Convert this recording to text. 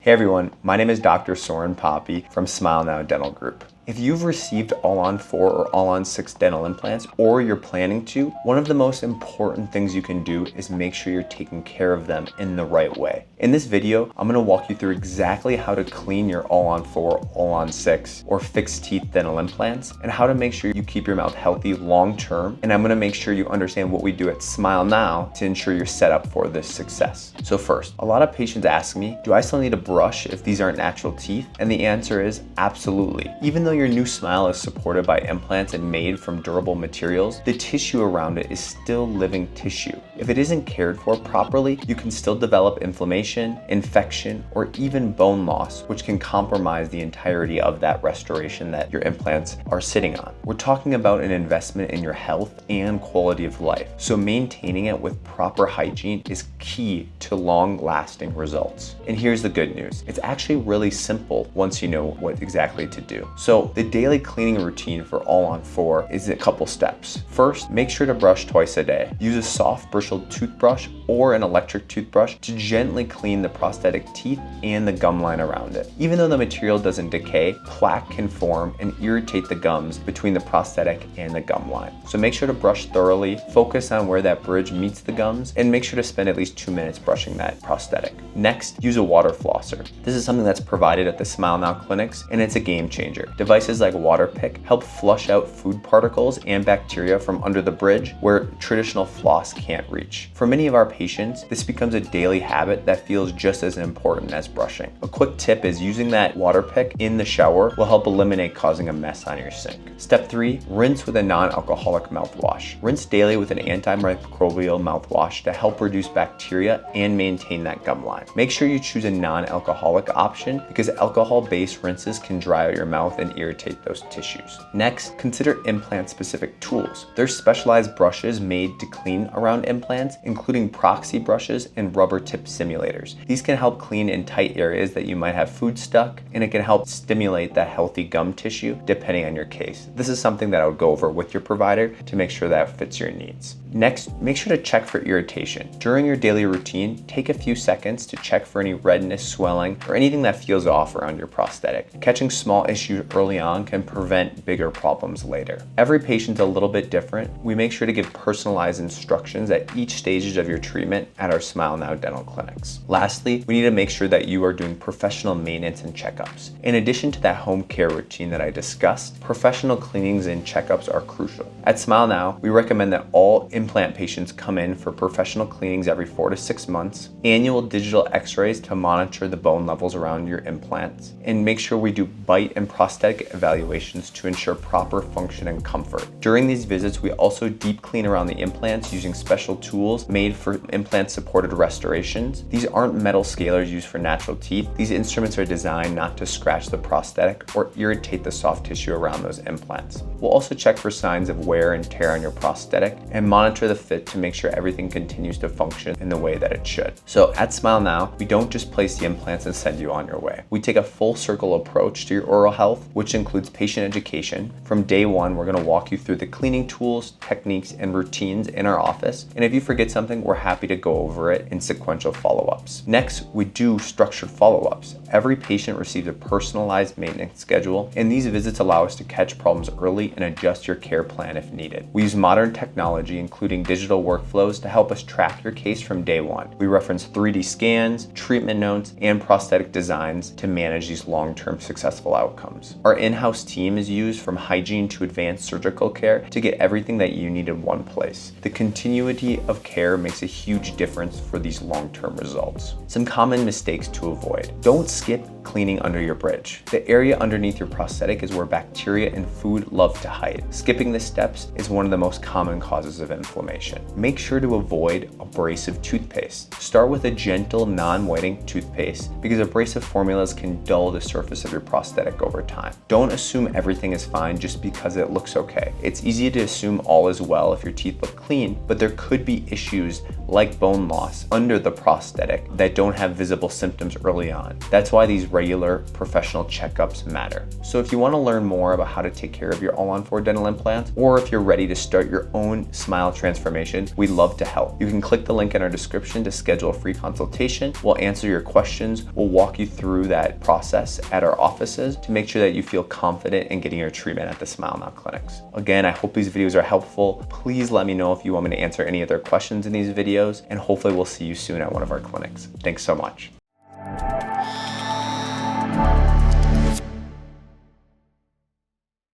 Hey everyone, my name is Dr. Soren Paape from Smile Now Dental Group. If you've received all-on-4 or all-on-6 dental implants, or you're planning to, one of the most important things you can do is make sure you're taking care of them in the right way. In this video, I'm gonna walk you through exactly how to clean your all-on-4, all-on-6, or fixed teeth dental implants, and how to make sure you keep your mouth healthy long-term. And I'm gonna make sure you understand what we do at Smile Now to ensure you're set up for this success. So first, a lot of patients ask me, do I still need a brush if these aren't natural teeth? And the answer is absolutely. Even though your new smile is supported by implants and made from durable materials, the tissue around it is still living tissue. If it isn't cared for properly, you can still develop inflammation, infection, or even bone loss, which can compromise the entirety of that restoration that your implants are sitting on. We're talking about an investment in your health and quality of life, so maintaining it with proper hygiene is key to long-lasting results. And here's the good news. It's actually really simple once you know what exactly to do. So the daily cleaning routine for all-on-4 is a couple steps. First, make sure to brush twice a day. Use a soft bristled toothbrush or an electric toothbrush to gently clean the prosthetic teeth and the gum line around it. Even though the material doesn't decay, plaque can form and irritate the gums between the prosthetic and the gum line. So make sure to brush thoroughly, focus on where that bridge meets the gums, and make sure to spend at least 2 minutes brushing that prosthetic. Next, use a water flosser. This is something that's provided at the Smile Now clinics, and it's a game changer. Devices like Waterpick help flush out food particles and bacteria from under the bridge where traditional floss can't reach. For many of our patients, this becomes a daily habit that feels just as important as brushing. A quick tip is using that Waterpick in the shower will help eliminate causing a mess on your sink. Step 3, rinse with a non-alcoholic mouthwash. Rinse daily with an antimicrobial mouthwash to help reduce bacteria and maintain that gum line. Make sure you choose a non-alcoholic option because alcohol-based rinses can dry out your mouth and irritate those tissues. Next, consider implant-specific tools. There's specialized brushes made to clean around implants, including proxy brushes and rubber tip simulators. These can help clean in tight areas that you might have food stuck, and it can help stimulate that healthy gum tissue depending on your case. This is something that I would go over with your provider to make sure that fits your needs. Next, make sure to check for irritation. During your daily routine, take a few seconds to check for any redness, swelling, or anything that feels off around your prosthetic. Catching small issues early on can prevent bigger problems later. Every patient's a little bit different. We make sure to give personalized instructions at each stage of your treatment at our Smile Now dental clinics. Lastly, we need to make sure that you are doing professional maintenance and checkups. In addition to that home care routine that I discussed, professional cleanings and checkups are crucial. At Smile Now, we recommend that all implant patients come in for professional cleanings every 4 to 6 months, annual digital x-rays to monitor the bone levels around your implants, and make sure we do bite and prosthetic evaluations to ensure proper function and comfort. During these visits, we also deep clean around the implants using special tools made for implant-supported restorations. These aren't metal scalers used for natural teeth. These instruments are designed not to scratch the prosthetic or irritate the soft tissue around those implants. We'll also check for signs of wear and tear on your prosthetic and monitor the fit to make sure everything continues to function in the way that it should. So at Smile Now, we don't just place the implants and send you on your way. We take a full circle approach to your oral health, which includes patient education. From day one, we're gonna walk you through the cleaning tools, techniques, and routines in our office. And if you forget something, we're happy to go over it in sequential follow-ups. Next, we do structured follow-ups. Every patient receives a personalized maintenance schedule, and these visits allow us to catch problems early and adjust your care plan if needed. We use modern technology, including digital workflows, to help us track your case from day one. We reference 3D scans, treatment notes, and prosthetic designs to manage these long-term successful outcomes. Our in-house team is used from hygiene to advanced surgical care to get everything that you need in one place. The continuity of care makes a huge difference for these long-term results. Some common mistakes to avoid. Don't skip cleaning under your bridge. The area underneath your prosthetic is where bacteria and food love to hide. Skipping the steps is one of the most common causes of inflammation. Make sure to avoid abrasive toothpaste. Start with a gentle, non-whitening toothpaste because abrasive formulas can dull the surface of your prosthetic over time. Don't assume everything is fine just because it looks okay. It's easy to assume all is well if your teeth look clean, but there could be issues like bone loss, under the prosthetic that don't have visible symptoms early on. That's why these regular professional checkups matter. So if you want to learn more about how to take care of your all-on-4 dental implants, or if you're ready to start your own smile transformation, we'd love to help. You can click the link in our description to schedule a free consultation. We'll answer your questions. We'll walk you through that process at our offices to make sure that you feel confident in getting your treatment at the Smile Now clinics. Again, I hope these videos are helpful. Please let me know if you want me to answer any other questions in these videos, and hopefully we'll see you soon at one of our clinics. Thanks so much.